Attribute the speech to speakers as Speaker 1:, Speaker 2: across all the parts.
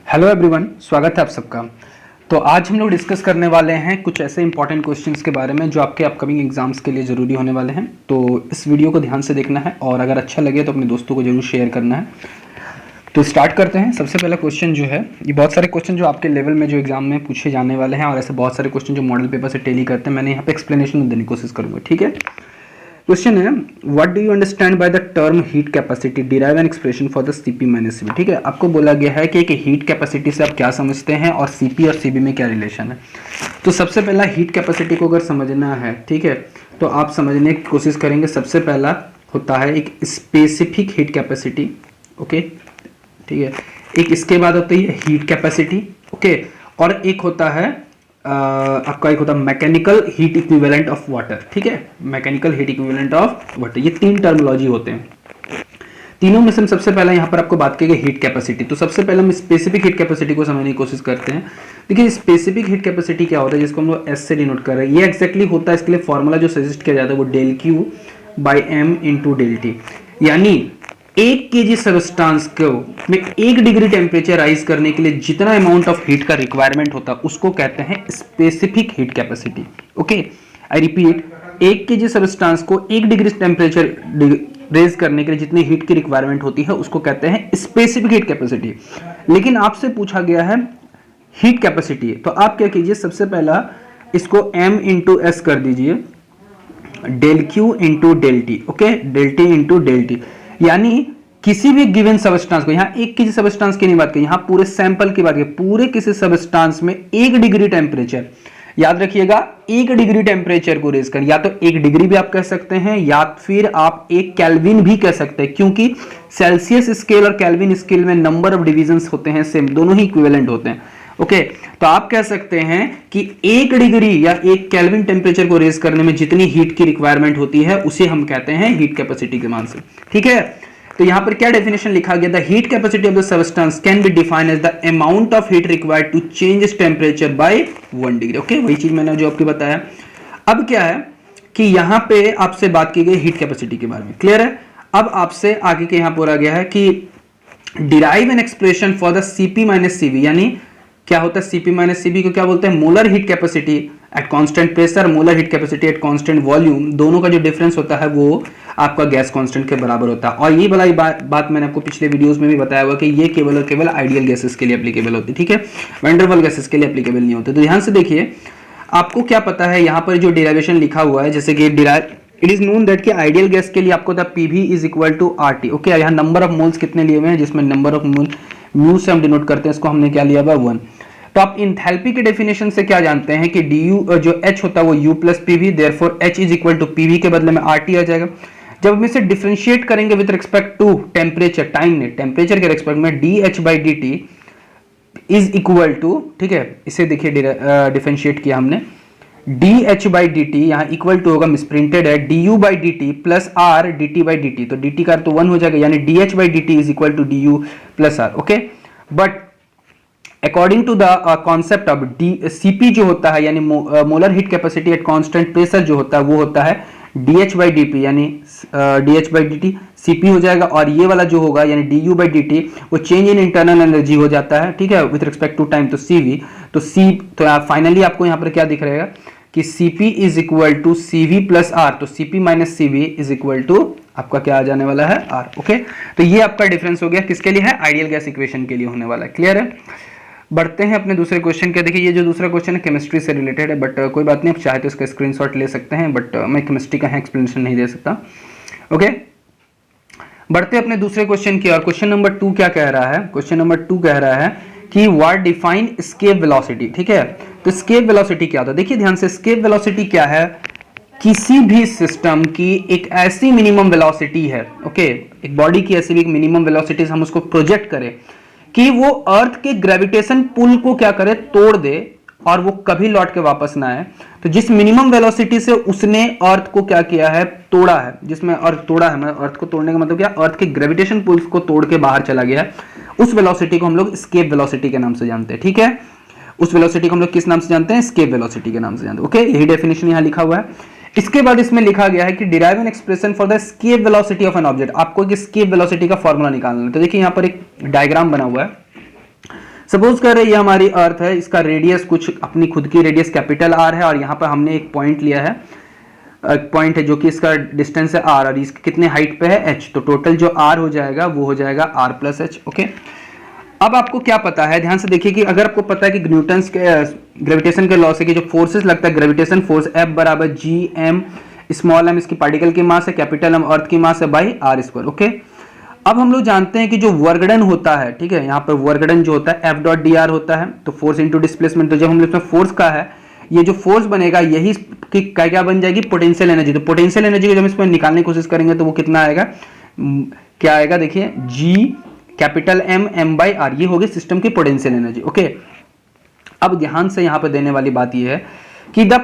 Speaker 1: Hello everyone, स्वागत है आप सबका। तो आज हम लोग डिस्कस करने वाले हैं कुछ ऐसे इंपॉर्टेंट क्वेश्चंस के बारे में जो आपके अपकमिंग एग्जाम्स के लिए ज़रूरी होने वाले हैं। तो इस वीडियो को ध्यान से देखना है और अगर अच्छा लगे तो अपने दोस्तों को जरूर शेयर करना है। तो स्टार्ट करते हैं। सबसे पहला क्वेश्चन जो है, ये बहुत सारे क्वेश्चन जो आपके लेवल में जो एग्जाम में पूछे जाने वाले हैं और ऐसे बहुत सारे क्वेश्चन जो मॉडल पेपर से टेली करते हैं, मैंने यहाँ पे एक्सप्लेनेशन देने की कोशिश करूँगा। ठीक है, क्वेश्चन है what do you understand by the term heat capacity, derive an expression for the CP minus CB. ठीक है, आपको बोला गया है कि एक हीट कैपेसिटी से आप क्या समझते हैं और सीपी और सीबी में क्या रिलेशन है। तो सबसे पहला हीट कैपेसिटी को अगर समझना है, ठीक है, तो आप समझने की कोशिश करेंगे। सबसे पहला होता है एक स्पेसिफिक हीट कैपेसिटी, ओके, ठीक है। एक इसके बाद होती है हीट कैपेसिटी, ओके, और एक होता है आपका एक होता है mechanical heat equivalent of water. ठीक है, mechanical heat equivalent of water, ये तीन टर्मिनोलॉजी होते हैं। तीनों में से सबसे पहला यहाँ पर आपको बात की गई हीट कैपेसिटी। तो सबसे पहले हम स्पेसिफिक हीट कैपेसिटी को समझने की कोशिश करते हैं। देखिए स्पेसिफिक हीट कैपेसिटी क्या होता है, जिसको हम लोग एस से डिनोट कर रहे हैं, ये एक्जैक्टली होता है। इसके लिए फॉर्मूला जो सजेस्ट किया जाता है वो del q by m into del T, यानी 1 kg सबस्टांस को में 1 डिग्री टेम्परेचर राइज करने के लिए जितना अमाउंट ऑफ हीट का रिक्वायरमेंट होता है उसको कहते हैं specific heat capacity. Okay, I repeat, 1 kg substance को 1 डिग्री टेम्परेचर रेज करने के लिए जितनी हीट की रिक्वायरमेंट होती है उसको कहते हैं स्पेसिफिक हीट कैपेसिटी। लेकिन आपसे पूछा गया है हीट कैपेसिटी, तो आप क्या कीजिए, सबसे पहला इसको m इंटू एस कर दीजिए, del q into del t, okay, del t into del T, यानी किसी भी गिवन सबस्टांस को, यहाँ 1 kg सबस्टांस की नहीं बात की, यहाँ पूरे सैंपल की बात की, पूरे किसी सबस्टांस में 1 डिग्री टेम्परेचर, याद रखिएगा 1 डिग्री टेम्परेचर को रेज कर, या तो 1 डिग्री भी आप कह सकते हैं या फिर आप 1 केल्विन भी कह सकते हैं, क्योंकि सेल्सियस स्केल और केल्विन स्केल में नंबर ऑफ डिविजन्स होते हैं सेम, दोनों ही इक्विवेलेंट होते हैं। ओके, तो आप कह सकते हैं कि 1 डिग्री या 1 केल्विन टेम्परेचर को रेज करने में जितनी हीट की रिक्वायरमेंट होती है उसे हम कहते हैं हीट कैपेसिटी के मान से। ठीक है, तो यहां पर क्या डेफिनेशन लिखा गया, the heat capacity of the substance can be defined as the amount of heat required to change its temperature by 1 degree. Okay, वही चीज मैंने जो आपको बताया। अब क्या है कि यहां पे आपसे बात की गई हीट कैपेसिटी के बारे में, क्लियर है। अब आपसे आगे के यहां बोला गया है कि derive an expression for the CP minus CB, यानी क्या होता है सीपी माइनस सीबी को क्या बोलते हैं, molar heat capacity at constant pressure, molar heat capacity at constant volume, दोनों का जो डिफरेंस होता है वो आपका गैस कांस्टेंट के बराबर होता है। और ये वाली बात मैंने आपको पिछले वीडियोस में भी बताया हुआ कि ये केवल और केवल आइडियल गैसेस के लिए एप्लीकेबल होती है। ठीक है, वैन डर वाल्स गैसेस के लिए एप्लीकेबल नहीं होते। तो ध्यान से देखिए, आपको क्या पता है यहाँ पर जो डेरिवेशन लिखा हुआ है, जैसे कि इट इज नोन दैट कि आइडियल गैस के लिए आपको था PV is equal to RT. Okay, यहाँ नंबर ऑफ मोल्स कितने लिए हुए हैं, जिसमें नंबर ऑफ मोल म्यू से हम डिनोट करते हैं, इसको हमने क्या लिया हुआ 1। तो आप इंथैल्पी के डेफिनेशन से क्या जानते हैं कि du जो H होता है वो U plus PV, therefore H is equal to PV के बदले में RT आ जाएगा। जब हम इसे डिफरेंशिएट करेंगे with respect to temperature, time ने टेम्परेचर के रिस्पेक्ट में dH by dt is equal to, ठीक है, इसे देखिए डिफरेंशिएट किया हमने, dH बाई dt यहाँ इक्वल टू होगा, मिसप्रिंटेड है, du by dt plus r dt by dt, तो dt का तो 1 हो जाएगा, यानी dH by dt is equal to du plus r। Okay, but according to the concept of CP जो होता है, यानी molar heat capacity at constant pressure जो होता है वो होता है डीएच बाई डीपी, यानी dH by d t CP हो जाएगा, और ये वाला जो होगा यानी d u by d t वो चेंज इन इंटरनल एनर्जी हो जाता है। ठीक है, विथ रिस्पेक्ट टू टाइम, तो सीवी, तो सी, तो फाइनली आपको यहाँ पर क्या दिख रहेगा कि CP is equal to CV plus R, तो CP minus CV is equal to आपका क्या आ जाने वाला है, आर। ओके, तो ये आपका डिफरेंस हो गया, किसके लिए है, आइडियल गैस इक्वेशन के लिए होने वाला है। क्लियर है। बढ़ते हैं अपने दूसरे क्वेश्चन के। देखिए ये जो दूसरा क्वेश्चन है केमिस्ट्री से रिलेटेड है, बट कोई बात नहीं, आप चाहे तो इसका स्क्रीनशॉट ले सकते हैं, बट मैं केमिस्ट्री का एक्सप्लेनेशन नहीं दे सकता। ओके, बढ़ते हैं अपने दूसरे क्वेश्चन की। और क्वेश्चन नंबर 2 क्या कह रहा है, क्वेश्चन नंबर 2 कह रहा है कि व्हाट डिफाइन एस्केप वेलोसिटी। ठीक है, तो एस्केप वेलोसिटी क्या होता है, देखिए ध्यान से, एस्केप वेलोसिटी क्या है, किसी भी सिस्टम की एक ऐसी मिनिमम वेलोसिटी है, ओके, एक बॉडी की ऐसी भी एक मिनिमम वेलोसिटी हम उसको प्रोजेक्ट करें कि वो अर्थ के ग्रेविटेशन पुल को क्या करे, तोड़ दे, और वो कभी लौट के वापस ना आए। तो जिस मिनिमम वेलोसिटी से उसने अर्थ को क्या किया है, तोड़ा है, जिसमें अर्थ तोड़ा है, मतलब अर्थ को तोड़ने का मतलब क्या, अर्थ के ग्रेविटेशन पुल्स को तोड़ के बाहर चला गया है, उस वेलोसिटी को हम लोग एस्केप वेलोसिटी के नाम से जानते हैं। ठीक है, उस वेलोसिटी को हम लोग किस नाम से जानते हैं, एस्केप वेलोसिटी के नाम से जानते हैं। ओके, यही डेफिनेशन यहां लिखा हुआ है। इसके बाद इसमें लिखा गया है कि derive an expression for the escape velocity of an object, आपको एक एस्केप वेलोसिटी का फॉर्मूला निकालना है। तो देखिए यहां पर एक डायग्राम बना हुआ है, सपोज कर रहे ये हमारी अर्थ है, इसका रेडियस कुछ अपनी खुद की रेडियस कैपिटल आर है, और यहाँ पर हमने एक पॉइंट लिया है, एक पॉइंट है जो कि इसका डिस्टेंस है आर, और इसके कितने हाइट पे है एच, तो टोटल जो आर हो जाएगा वो हो जाएगा आर प्लस एच। ओके, अब आपको क्या पता है, ध्यान से देखिए कि अगर आपको पता है कि न्यूटन्स के ग्रेविटेशन के लॉ से कि जो फोर्सेस लगता है ग्रेविटेशन फोर्स एफ बराबर जी एम स्मॉल एम इसकी पार्टिकल की मास है, कैपिटल एम अर्थ की मास है बाई आर स्क्वायर। ओके, अब हम लोग जानते हैं कि जो वर्कडन होता है, ठीक है, यहाँ पर वर्कडन जो होता है एफ डॉट डी आर होता है, तो फोर्स इंटू डिस्प्लेसमेंट, तो जब हम इसमें फोर्स का है, ये जो फोर्स बनेगा यही कि क्या बन जाएगी, पोटेंशियल एनर्जी। तो पोटेंशियल एनर्जी को जब इसमें निकालने की कोशिश करेंगे तो वो कितना आएगा, क्या आएगा, देखिए जी capital M M by R, ये होगी सिस्टम की पोटेंशियल एनर्जी। ओके, अब ध्यान से यहाँ पे देने वाली बात ये है कि the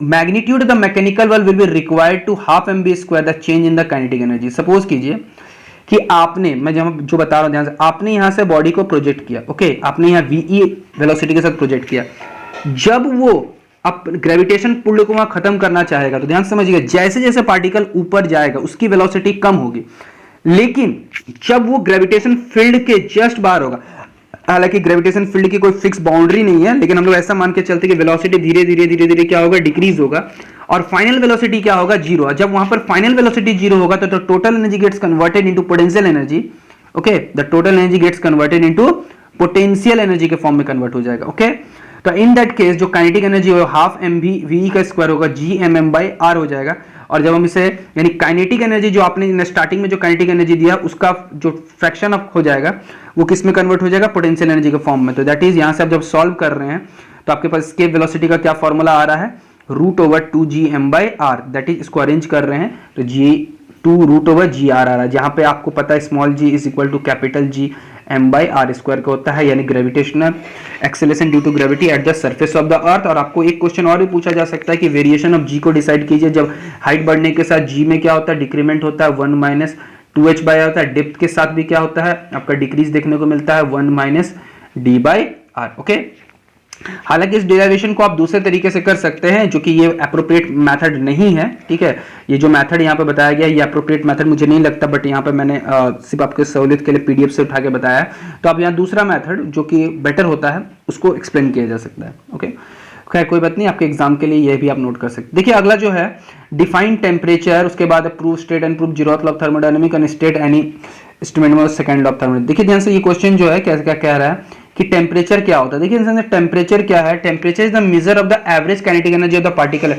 Speaker 1: magnitude the mechanical work will be required to half m v square the change in the kinetic energy. Suppose कीजिए कि आपने, मैं जो बता रहा हूं ध्यान से, आपने यहां से बॉडी को प्रोजेक्ट किया। ओके, आपने यहां वीई वेलोसिटी के साथ प्रोजेक्ट किया, जब वो अब ग्रेविटेशन पुल को वहां खत्म करना चाहेगा, तो ध्यान समझिएगा जैसे जैसे पार्टिकल ऊपर जाएगा उसकी वेलोसिटी कम होगी, लेकिन जब वो ग्रेविटेशन फील्ड के जस्ट बाहर होगा, हालांकि ग्रेविटेशन फील्ड की कोई फिक्स बाउंड्री नहीं है, लेकिन हम लोग ऐसा मान के चलते कि वेलोसिटी धीरे धीरे क्या होगा, डिक्रीज होगा, और फाइनल वेलोसिटी क्या होगा, जीरो। जब वहां पर फाइनल वेलोसिटी जीरो होगा तो total energy gets converted into potential energy. Okay, the total energy gets converted into potential energy के फॉर्म में कन्वर्ट हो जाएगा। ओके, तो इन दैट केस जो काइनेटिक एनर्जी होगा हाफ एम वी वी का स्क्वायर होगा G M M by r हो जाएगा, और जब हम इसे यानी काइनेटिक एनर्जी जो आपने स्टार्टिंग में जो काइनेटिक एनर्जी दिया उसका जो फ्रैक्शन ऑफ हो जाएगा वो किस में कन्वर्ट हो जाएगा, पोटेंशियल एनर्जी के फॉर्म में। तो दैट इज यहां से आप जब सॉल्व कर रहे हैं तो आपके पास स्केप वेलोसिटी का क्या फॉर्मूला आ रहा है, root over two G M by R, that is इसको अरेंज कर रहे हैं तो G two root over G R आ रहा है, जहां पे आपको पता है small G is equal to capital G M by R square का होता है, यानी gravitational acceleration due to gravity at the surface of the earth. और आपको एक क्वेश्चन और भी पूछा जा सकता है कि वेरिएशन ऑफ जी को डिसाइड कीजिए, जब हाइट बढ़ने के साथ जी में क्या होता है, डिक्रीमेंट होता है 1 माइनस 2h बाई होता है, डेप्थ के साथ भी क्या होता है आपका डिक्रीज देखने को मिलता है 1 minus d by r. Okay, हालांकि इस डेरिवेशन को आप दूसरे तरीके से कर सकते हैं जो कि ये एप्रोप्रिएट मेथड नहीं है, ठीक है, ये जो मेथड यहाँ पे बताया गया ये एप्रोप्रिएट मेथड मुझे नहीं लगता, बट यहाँ पे मैंने सिर्फ आपके सहूलियत के लिए पीडीएफ से उठा के बताया। तो आप यहाँ दूसरा मेथड जो कि बेटर होता है उसको एक्सप्लेन किया जा सकता है। ओके, खैर कोई बात नहीं, आपके एग्जाम के लिए ये भी आप नोट कर सकते। देखिए अगला जो है डिफाइन टेम्परेचर, उसके बाद prove state and prove zeroth law of thermodynamic and state any instrument में सेकंड लॉ ऑफ थर्मोडायनामिक। देखिए ध्यान से ये क्वेश्चन जो है क्या कह रहा है कि टेम्परेचर क्या होता है। देखिए टेम्परेचर क्या है, temperature is the measure of the average kinetic energy of the particle.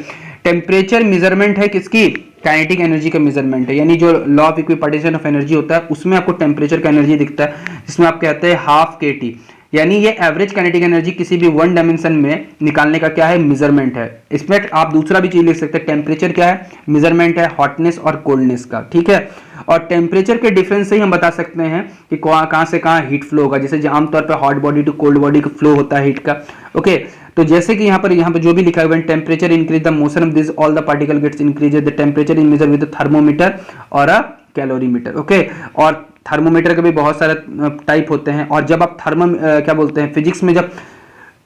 Speaker 1: Temperature measurement है किसकी, काइनेटिक एनर्जी का मेजरमेंट है, यानी जो law of equipartition of energy होता है उसमें आपको टेम्परेचर का एनर्जी दिखता है, जिसमें आप कहते हैं हाफ kT, यानी ये एवरेज काइनेटिक एनर्जी किसी भी वन डायमेंशन में निकालने का क्या है, मेजरमेंट है। इसमें आप दूसरा भी चीज लिख सकते हैं, टेम्परेचर क्या है, मेजरमेंट है हॉटनेस और कोल्डनेस का, ठीक है। और टेम्परेचर के डिफरेंस से ही हम बता सकते हैं कि कहां से कहां हीट फ्लो होगा, जैसे आमतौर पर hot body to cold body का फ्लो होता है हीट का। ओके, तो जैसे कि यहाँ पर जो भी लिखा हुआ है, temperature increase the motion of this all the particle gets increase the temperature in measure with thermometer और अ कैलोरीमीटर। ओके, और थर्मोमीटर के भी बहुत सारे टाइप होते हैं, और जब आप क्या बोलते हैं फिजिक्स में जब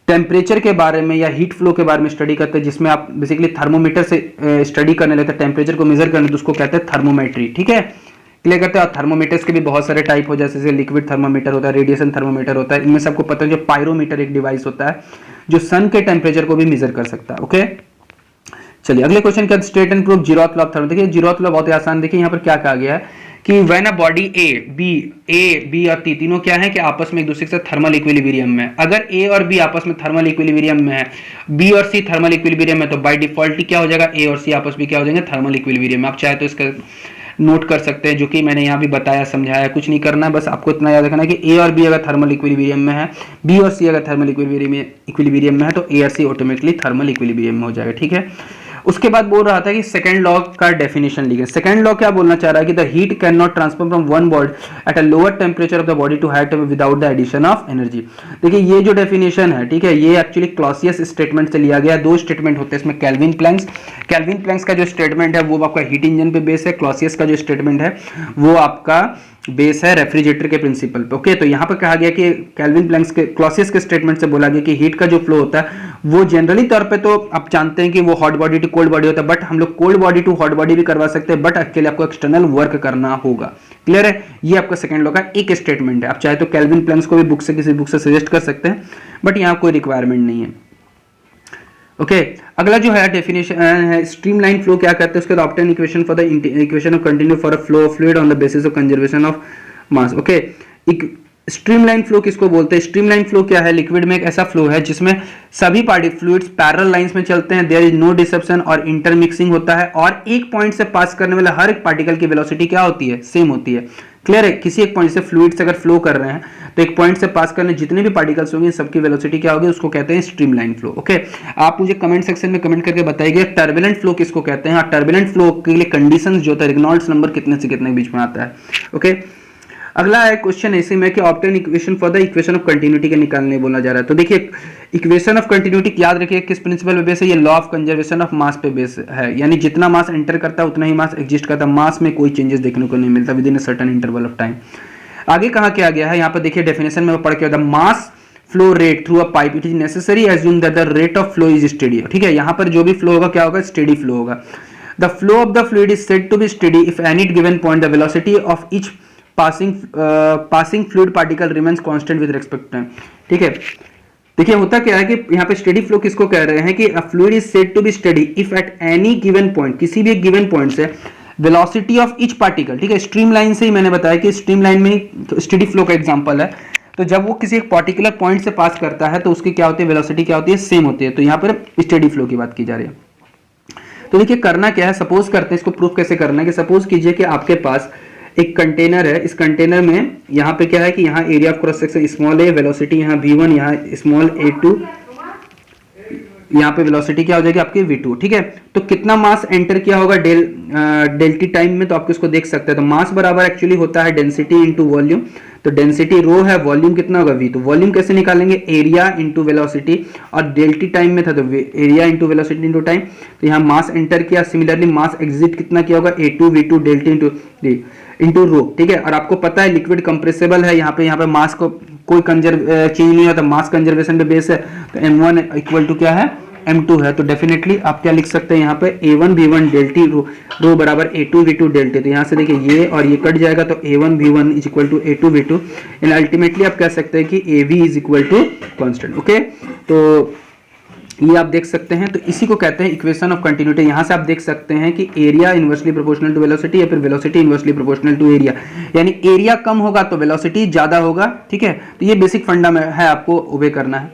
Speaker 1: टेम्परेचर के बारे में या हीट फ्लो के बारे में स्टडी करते हैं, जिसमें आप बेसिकली थर्मोमीटर से स्टडी करने लगते हैं, टेम्परेचर को मेजर करने, तो उसको कहते हैं थर्मोमेट्री, ठीक है, क्लियर करते हैं। और थर्मोमीटर्स के भी बहुत सारे टाइप हो, जैसे लिक्विड थर्मोमीटर होता है, रेडिएशन थर्मोमीटर होता है, इनमें सबको पता है जो पायरोमीटर एक डिवाइस होता है जो सन के टेम्परेचर को भी मेजर कर सकता है। ओके, चलिए अगले क्वेश्चन क्या, state and proof zeroth law of thermo. देखिए जीरोथ लॉ बहुत ही आसान, देखिए यहाँ पर क्या कहा गया है कि when a body A B और टी तीनों क्या है कि आपस में एक दूसरे के साथ थर्मल इक्विलिब्रियम में, अगर ए और बी आपस में थर्मल इक्विलिब्रियम में है, बी और सी थर्मल इक्विलिब्रियम में, तो बाय डिफॉल्ट क्या हो जाएगा, ए और सी आपस में क्या हो जाएंगे, थर्मल इक्विलिब्रियम में। आप चाहे तो इसका नोट कर सकते हैं, जो कि मैंने यहाँ भी बताया समझाया, कुछ नहीं करना है, बस आपको इतना याद रखना है कि ए और बी अगर थर्मल इक्विलिब्रियम में है, बी और सी अगर थर्मल इक्विलिब्रियम में है, तो ए और सी ऑटोमेटिकली थर्मल इक्विलिब्रियम में हो जाएगा, ठीक है। उसके बाद बोल रहा था कि सेकंड लॉ का डेफिनेशन लिखे। सेकंड लॉ क्या बोलना चाह रहा है कि the heat can not transfer from one body at a lower temperature of the body to higher without the addition of energy. देखिए ये जो डेफिनेशन है, ठीक है, ये एक्चुअली क्लॉसियस स्टेटमेंट से लिया गया। दो स्टेटमेंट होते हैं इसमें, कैल्विन प्लैंक्स का जो स्टेटमेंट है वो आपका हीट इंजन पे बेस है, क्लॉसियस का जो स्टेटमेंट है वो आपका बेस है रेफ्रिजरेटर के प्रिंसिपल पे। ओके, तो यहाँ पर कहा गया कि कैल्विन प्लैंक्स के क्लॉसियस के स्टेटमेंट से बोला गया कि हीट का जो फ्लो होता है वो जनरली तौर पे तो आप जानते हैं कि वो hot body to cold body होता है, बट हम लोग cold body to hot body भी करवा सकते हैं, बट एक्चुअली आपको एक्सटर्नल वर्क करना होगा। क्लियर है? ये आपका सेकंड लॉ का एक स्टेटमेंट है। आप चाहे तो केल्विन प्लैंक्स को भी बुक से किसी बुक से सजेस्ट कर सकते हैं, बट यहाँ कोई रिक्वायरमेंट नहीं है। ओके अगला जो है डेफिनेशन है स्ट्रीमलाइन फ्लो क्या कहते हैं, उसके बाद obtain equation for the equation of continue for a flow of fluid on the basis of conservation of mass. Okay streamline flow किसको बोलते हैं? स्ट्रीमलाइन फ्लो क्या है? लिक्विड में एक ऐसा फ्लो है जिसमें सभी फ्लूइड्स पैरेलल लाइंस में चलते हैं, देयर इज नो डिसेप्शन और इंटरमिक्सिंग होता है, और एक पॉइंट से पास करने वाला हर एक पार्टिकल की वेलोसिटी क्या होती है? सेम होती है। क्लियर है? किसी एक पॉइंट से फ्लूइड्स अगर फ्लो कर रहे हैं तो एक पॉइंट से पास करने जितने भी पार्टिकल्स होंगे सबकी वेलोसिटी क्या होगी? उसको कहते हैं स्ट्रीमलाइन फ्लो। ओके आप मुझे कमेंट सेक्शन में कमेंट करके बताइए टर्बुलेंट फ्लो किसको कहते हैं, और टर्बुलेंट फ्लो के लिए कंडीशंस जो होता है रेनॉल्ड्स नंबर कितने से कितने के बीच में आता है। ओके अगला है क्वेश्चन ऐसे में कि obtain equation for the equation of continuity के निकालने बोला जा रहा है। तो देखिए इक्वेशन ऑफ कंटिन्यूटी याद रखिए किस प्रिंसिपल पे बेस है? ये law of conservation of mass पे बेस है, यानी जितना मास एंटर करता है उतना ही मास एग्जिस्ट करता है, मास में कोई चेंजेस देखने को नहीं मिलता with in a certain interval of time. आगे कहा क्या गया है यहाँ पर देखिए डेफिनेशन में पढ़ के होता है mass flow rate through a pipe it is necessary assume that the rate of flow is steady. ठीक है यहाँ पर जो भी फ्लो होगा क्या होगा? स्टेडी फ्लो होगा। The flow of the fluid is said to be steady if any given point the velocity of each passing fluid particle remains constant with respect time. ठीक है देखिए होता क्या है कि यहाँ पे स्टेडी फ्लो किसको कह रहे हैं कि a fluid is said to be steady if at any given point, किसी भी एक गिवन पॉइंट से वेलोसिटी ऑफ ईच पार्टिकल, ठीक है स्ट्रीमलाइन से ही मैंने बताया कि स्ट्रीमलाइन में स्टेडी फ्लो का एग्जांपल है, तो जब वो किसी एक पर्टिकुलर पॉइंट से पास करता है तो उसकी क्या होती है? वेलोसिटी क्या होती है? सेम होती है। तो यहाँ पर स्टेडी फ्लो की बात की जा रही है। तो देखिए करना क्या है, सपोज करते हैं इसको प्रूफ कैसे करना है कि सपोज कीजिए कि आपके पास एक कंटेनर है, इस कंटेनर में यहाँ पे क्या है कि यहाँ area of cross section small A, velocity यहाँ v1, यहाँ स्मॉल a2, यहाँ पे वेलोसिटी क्या हो जाएगी आपकी v2। ठीक है तो कितना मास एंटर किया होगा डेल्टी टाइम में? तो आपको इसको देख सकते हैं। तो मास बराबर एक्चुअली होता है डेंसिटी इंटू वॉल्यूम। तो डेंसिटी रो है, वॉल्यूम कितना होगा v। तो वॉल्यूम कैसे निकालेंगे? एरिया इंटू वेलोसिटी, और डेल्टी टाइम में था तो area into velocity into time. तो यहाँ मास एंटर किया, सिमिलरली मास एग्जिट कितना किया होगा? a2 v2 डेल्टी into rho. ठीक है और आपको पता है लिक्विड कंप्रेसिबल है, यहाँ पे मास को कोई चेंज नहीं होता, मास कंजर्वेशन पे बेस है। तो m1 इक्वल टू क्या है? m2 है। तो डेफिनेटली आप क्या लिख सकते हैं यहाँ पे a1 v1 डेल्टी रो बराबर a2 v2 डेल्टी। तो यहाँ से देखिए ये और ये कट जाएगा तो a1 v1 is equal to a2 v2, and ultimately आप कह सकते हैं कि av is equal to constant. Okay तो ये आप देख सकते हैं। तो इसी को कहते हैं इक्वेशन ऑफ कंटिन्यूटी। यहाँ से आप देख सकते हैं कि area inversely proportional to velocity या फिर velocity inversely proportional to area, यानी एरिया कम होगा तो वेलोसिटी ज्यादा होगा। ठीक है तो ये बेसिक फंडा में है, आपको ओबे करना है।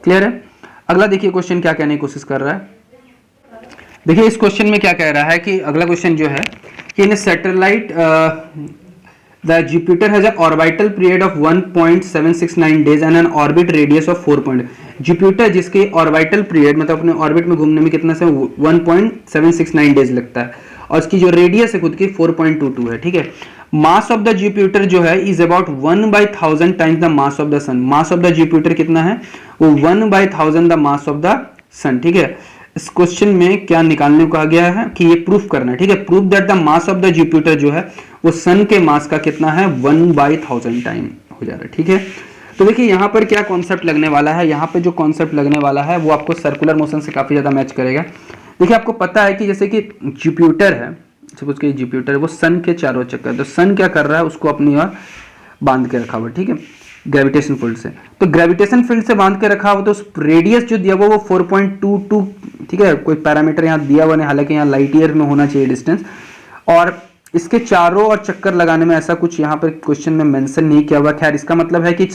Speaker 1: क्लियर है? अगला देखिए क्वेश्चन क्या कहने की कोशिश कर रहा है। देखिए इस क्वेश्चन में क्या कह रहा है कि अगला क्वेश्चन जो है कि in satellite the Jupiter has a orbital period of 1.769 days and an orbit radius of 4 point. Jupiter जिसके ऑर्बिटल पीरियड मतलब अपने ऑर्बिट में घूमने में कितना से 1.769 days लगता है, और इसकी जो रेडियस है खुद की 4.22 है। ठीक है मास ऑफ द जुपिटर जो है इज अबाउट 1/1000 times the mass of the sun. Mass of the Jupiter कितना है? वो 1/1000 the mass of the sun. ठीक है इस क्वेश्चन में क्या निकालने को कहा गया है कि ये प्रूफ करना है। ठीक है proof that the mass of the Jupiter is है वो सन के मास का कितना है? 1/1000 टाइम हो जा रहा है। ठीक है तो देखिए यहाँ पर क्या कॉन्सेप्ट लगने वाला है, यहाँ पे जो कॉन्सेप्ट लगने वाला है वो आपको सर्कुलर मोशन से काफी ज्यादा मैच करेगा। देखिए आपको पता है कि जैसे कि जुपिटर है, सपोज कि जुपिटर वो सन के चारों चक्कर, तो सन क्या कर रहा है? उसको अपनी ओर बांध के रखा हुआ। ठीक है ग्रेविटेशन फील्ड से, तो ग्रेविटेशन फील्ड से बांध के रखा हुआ तो उस रेडियस जो दिया हुआ वो 4.22। ठीक है कोई पैरामीटर यहाँ दिया हुआ नहीं, हालांकि यहाँ लाइट ईयर में होना चाहिए डिस्टेंस, और इसके चारों और चक्कर लगाने में ऐसा कुछ यहाँ पर क्वेश्चन में मेंशन नहीं किया हुआ। खैर इसका मतलब है कि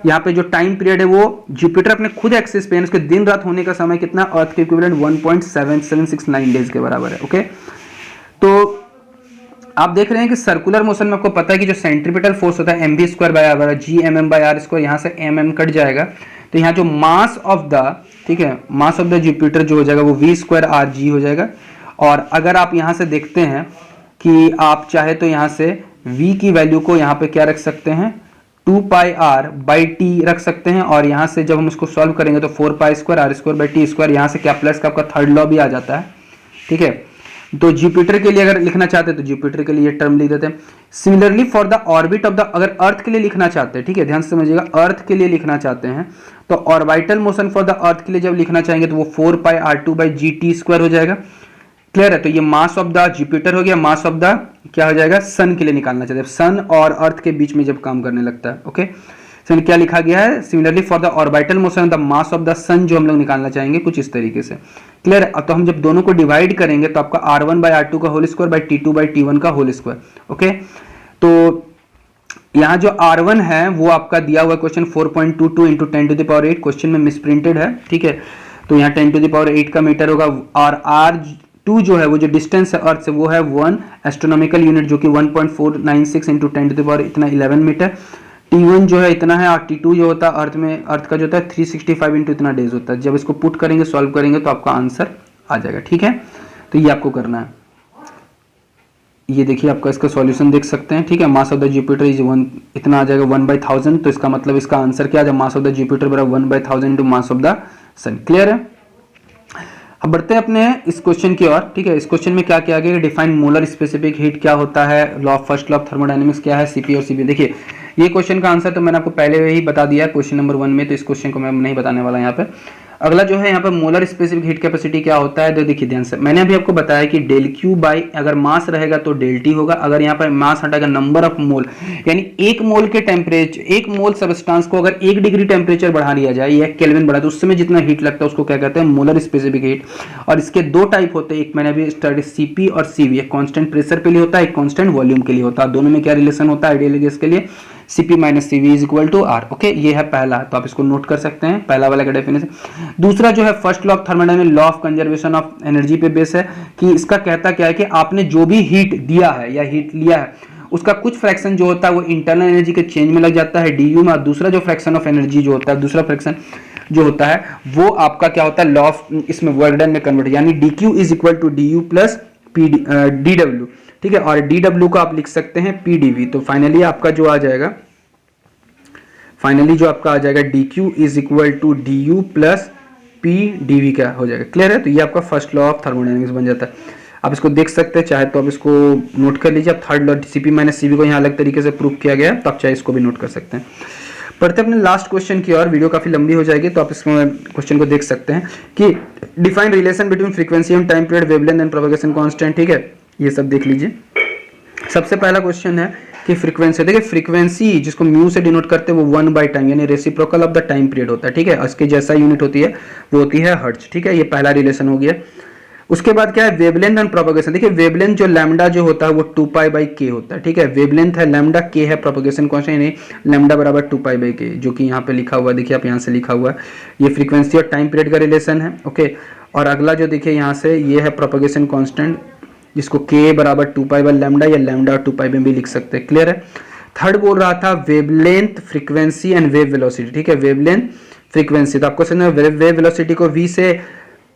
Speaker 1: यहाँ पे जो टाइम पीरियड है वो जुपिटर अपने खुद एक्सिस पे उसके दिन रात होने का समय कितना? अर्थ के इक्विवेलेंट 1.7769 days के बराबर है। ओके तो आप देख रहे हैं कि सर्कुलर मोशन में आपको पता है कि जो सेंट्रीपिटल फोर्स होता है mv² g mm/r², यहाँ से mm कट जाएगा तो यहाँ जो मास ऑफ द, ठीक है मास ऑफ द जुपिटर जो हो जाएगा वो v²rg हो जाएगा। और अगर आप यहाँ से देखते हैं कि आप चाहे तो यहाँ से v की वैल्यू को यहाँ पे क्या रख सकते हैं? 2πr/t रख सकते हैं, और यहाँ से जब हम उसको सॉल्व करेंगे तो 4π² r² t², यहाँ से क्या प्लस का आपका थर्ड लॉ भी आ जाता है। ठीक है तो जुपिटर के लिए अगर लिखना चाहते हैं तो जुपिटर के लिए ये टर्म लिख देते हैं। Similarly for the orbit of the, अगर अर्थ के लिए लिखना चाहते हैं, ठीक है, ध्यान से समझिएगा, अर्थ के लिए लिखना चाहते हैं तो orbital motion for the earth के लिए जब लिखना चाहेंगे तो वो 4πr2/gt² हो जाएगा। क्लियर है? तो ये मास ऑफ द जुपिटर हो गया, मास ऑफ द क्या हो जाएगा, सन के लिए निकालना चाहते हैं, सन और अर्थ के बीच में जब काम करने लगता है। ओके, सन क्या लिखा गया है, similarly for the orbital motion the mass of the sun, जो हम लोग निकालना चाहेंगे कुछ इस तरीके से। क्लियर है? अब तो हम जब दोनों को डिवाइड करेंगे तो आपका r1/r2 का होल स्क्वायर बाई t2/t1 का होल स्क्वायर। ओके, तो यहाँ जो r1 है वो आपका दिया हुआ क्वेश्चन 4.22 इंटू 10⁸ क्वेश्चन में मिसप्रिंटेड है, ठीक है, तो यहाँ 10⁸ का मीटर होगा, और r2 जो है वो जो डिस्टेंस है अर्थ से वो है 1 एस्ट्रोनॉमिकल यूनिट, जो कि 1.496 इंटू 10⁻, इतना 11 मीटर। t1 जो है इतना है, और t2 जो होता है अर्थ में, अर्थ का जो होता है 365 इंटू इतना डेज होता है। जब इसको पुट करेंगे, सॉल्व करेंगे तो आपका आंसर आ जाएगा। ठीक है, तो ये आपको करना है। ये देखिए आपका इसका सॉल्यूशन देख सकते हैं, ठीक है, मास ऑफ द जुपिटर इज 1, इतना आ जाएगा 1/1000, तो इसका मतलब इसका आंसर क्या आ जाएगा, मास ऑफ द जुपिटर बराबर 1/1000 into mass of the sun. Clear है? अब बढ़ते हैं अपने इस क्वेश्चन की ओर। ठीक है, इस क्वेश्चन में क्या किया गया, डिफाइन मोलर स्पेसिफिक हीट क्या होता है, law of first law of thermodynamics क्या है, सीपी और सीबी। देखिए ये क्वेश्चन का आंसर तो मैंने आपको पहले ही बता दिया है क्वेश्चन नंबर 1 में, तो इस क्वेश्चन को मैं नहीं बताने वाला यहाँ पे। अगला जो है यहाँ पर मोलर स्पेसिफिक हीट कैपेसिटी क्या होता है, तो देखिए ध्यान से, मैंने अभी आपको बताया कि डेल क्यू बाई, अगर मास रहेगा तो डेल टी होगा, अगर यहाँ पर मास हटाएगा नंबर ऑफ मोल, यानी एक मोल के टेम्परेचर, एक मोल सबस्टांस को अगर 1 डिग्री टेम्परेचर बढ़ा दिया जाए या केल्विन बढ़ा, तो उस समय जितना हीट लगता है उसको क्या कहते हैं, मोलर स्पेसिफिक हीट। और इसके दो टाइप होते हैं, एक मैंने अभी स्टडी सीपी और सीवी, एक कांस्टेंट प्रेशर के लिए होता है, एक कांस्टेंट वॉल्यूम के लिए होता है। दोनों में क्या रिलेशन होता है आइडियल गैस के लिए, Cp minus CV is equal to R। Okay, ये है पहला, तो आप इसको नोट कर सकते हैं, पहला वाला का डेफिनेशन। दूसरा जो है first law of thermodynamics, law of conservation of energy पे बेस है, कि इसका कहता क्या है कि आपने जो भी हीट दिया है या हीट लिया है उसका कुछ फ्रैक्शन जो होता है वो इंटरनल एनर्जी के चेंज में लग जाता है DU में, और दूसरा जो फ्रैक्शन ऑफ एनर्जी जो होता है, दूसरा फ्रैक्शन जो होता है वो आपका क्या होता है, लॉ ऑफ इसमें वर्क डन में कन्वर्ट, यानी DQ is equal to DU plus DW। ठीक है, और DW को आप लिख सकते हैं PdV। तो फाइनली आपका जो आ जाएगा, फाइनली जो आपका आ जाएगा DQ is equal to DU plus PdV का हो जाएगा। क्लियर है? तो ये आपका फर्स्ट लॉ ऑफ थर्मोडायनेमिक्स बन जाता है। आप इसको देख सकते हैं, चाहे तो आप इसको नोट कर लीजिए। आप third law Cp minus CV को यहाँ अलग तरीके से प्रूव किया गया है, तो आप चाहे इसको भी नोट कर सकते हैं। पढ़ते अपने लास्ट क्वेश्चन की ओर, वीडियो काफी लंबी हो जाएगी तो आप इस क्वेश्चन को देख सकते हैं कि define relation between frequency and time period, wavelength and propagation constant. ठीक है, ये सब देख लीजिए। सबसे पहला क्वेश्चन है कि फ्रीक्वेंसी, देखिए फ्रीक्वेंसी जिसको म्यू से डिनोट करते हैं वो 1 बाई टाइम, यानी reciprocal of the time period होता है। ठीक है, इसके जैसा यूनिट होती है वो होती है हर्ट्ज। ठीक है, ये पहला रिलेशन हो गया। उसके बाद क्या है, वेवलेंथ एंड प्रोपगेशन। देखिए वेवलेंथ जो लैम्डा जो होता है वो 2π/k होता है। ठीक है, वेवलेंथ है लैम्डा, k है प्रोपगेशन कांस्टेंट, यानी लैम्डा बराबर 2π/k, जो कि यहाँ पे लिखा हुआ है, देखिए आप यहाँ से लिखा हुआ है, ये फ्रीक्वेंसी और टाइम पीरियड का रिलेशन है। ओके, और अगला जो देखिए यहाँ से ये है प्रोपगेशन कांस्टेंट, जिसको k बराबर 2π/λ या लैम्डा और 2π में भी लिख सकते हैं। क्लियर है? थर्ड बोल रहा था wavelength, frequency and wave velocity. ठीक है, वेवलेंथ, फ्रीक्वेंसी, तो आपको समझना वेव वेलोसिटी को v से,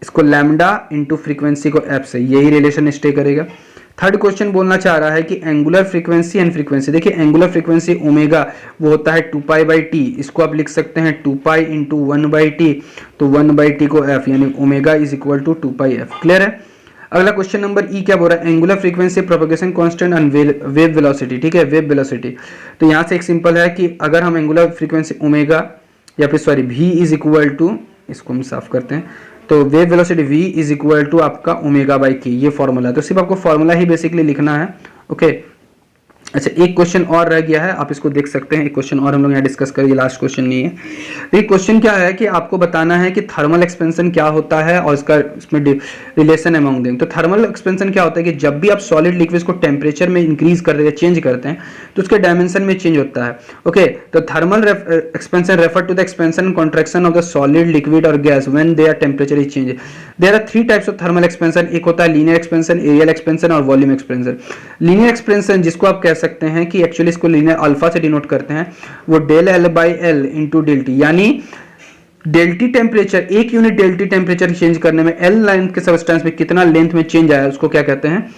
Speaker 1: इसको लैम्डा इंटू फ्रीक्वेंसी को f से, यही रिलेशन स्टे करेगा। थर्ड क्वेश्चन बोलना चाह रहा है कि एंगुलर फ्रीक्वेंसी एंड फ्रीक्वेंसी। देखिए एंगुलर फ्रीक्वेंसी ओमेगा वो होता है 2π/t, इसको आप लिख सकते हैं 2π इंटू 1/t, तो 1/t को f, यानी omega is equal to 2πf। Clear है? अगला क्वेश्चन नंबर ई क्या बोल रहा है, angular frequency, propagation constant and wave velocity. ठीक है, वेव वेलोसिटी, तो यहाँ से एक सिंपल है कि अगर हम एंगुलर फ्रीक्वेंसी ओमेगा या फिर sorry v is equal to, इसको हम साफ करते हैं, तो wave velocity v is equal to आपका ओमेगा/k, ये फॉर्मूला है। तो सिर्फ आपको फॉर्मूला ही बेसिकली लिखना है। ओके, अच्छा एक क्वेश्चन और रह गया है, आप इसको देख सकते हैं, एक क्वेश्चन और हम लोग यहाँ डिस्कस करेंगे, लास्ट क्वेश्चन नहीं है। तो ये क्वेश्चन क्या है कि आपको बताना है कि थर्मल एक्सपेंशन क्या होता है और इसका इसमें रिलेशन अमंग देम। तो थर्मल एक्सपेंशन क्या होता है कि जब भी आप सॉलिड लिक्विड को टेम्परेचर में इंक्रीज कर रहे हैं, चेंज करते हैं, तो उसके डायमेंशन में चेंज होता है। ओके, तो thermal expansion refer to the expansion and contraction of the solid, liquid और gas when their temperature is change. There are 3 types of thermal expansion, एक होता है लीनियर एक्सपेंशन, एरियल एक्सपेंशन और volume expansion. Linear expansion जिसको आप कह सकते हैं कि एक्चुअली इसको लीनियर अल्फा से डिनोट करते हैं, वो del L/L into del T, यानी डेल टी टेम्परेचर, एक unit del T temperature change करने में L लेंथ के सबस्टेंस में कितना लेंथ में चेंज आया, उसको क्या कहते हैं,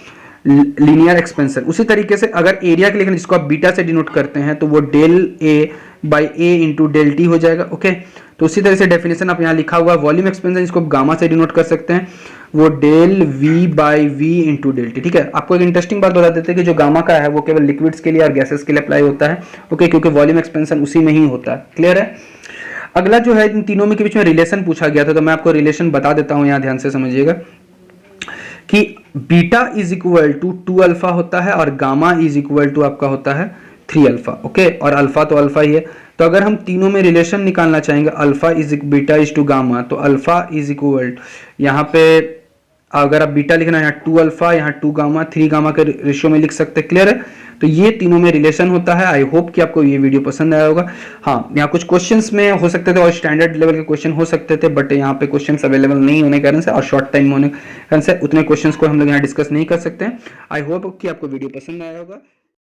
Speaker 1: लीनियर एक्सपेंशन। उसी तरीके से अगर एरिया के लिए जिसको आप बीटा से डिनोट करते हैं तो वो del A/A into del T हो जाएगा। ओके, तो उसी तरह से डेफिनेशन आप यहाँ लिखा हुआ वॉल्यूम एक्सपेंशन, इसको गामा से डिनोट कर सकते हैं, वो del V by V into del T. ठीक है, आपको एक इंटरेस्टिंग बात बता देते हैं कि जो गामा का है वो केवल लिक्विड्स के लिए और गैसेस के लिए अप्लाई होता है, ओके, क्योंकि वॉल्यूम एक्सपेंशन उसी में ही होता है। क्लियर है। अगला जो है इन तीनों में के बीच में रिलेशन पूछा गया था, तो मैं आपको रिलेशन बता देता हूं, यहाँ ध्यान से समझिएगा कि beta is equal to 2 alpha होता है और गामा इज इक्वल टू आपका होता है 3 अल्फा, ओके, और अल्फा तो अल्फा ही है। तो अगर हम तीनों में रिलेशन निकालना चाहेंगे alpha is beta is to gamma, तो अल्फा इज इक्वल यहाँ पे अगर आप बीटा लिखना है यहाँ 2 अल्फा, यहाँ 2 गामा, 3 गामा के रेशियो में लिख सकते हैं। क्लियर है। तो ये तीनों में रिलेशन होता है। आई होप कि आपको ये वीडियो पसंद आया होगा। हाँ, यहाँ कुछ क्वेश्चंस में हो सकते थे और स्टैंडर्ड लेवल के क्वेश्चन हो सकते थे, बट यहाँ पे क्वेश्चंस अवेलेबल नहीं होने के कारण से और शॉर्ट टाइम होने के कारण से उतने क्वेश्चंस को हम लोग यहाँ डिस्कस नहीं कर सकते हैं। आई होप कि आपको वीडियो पसंद आया होगा।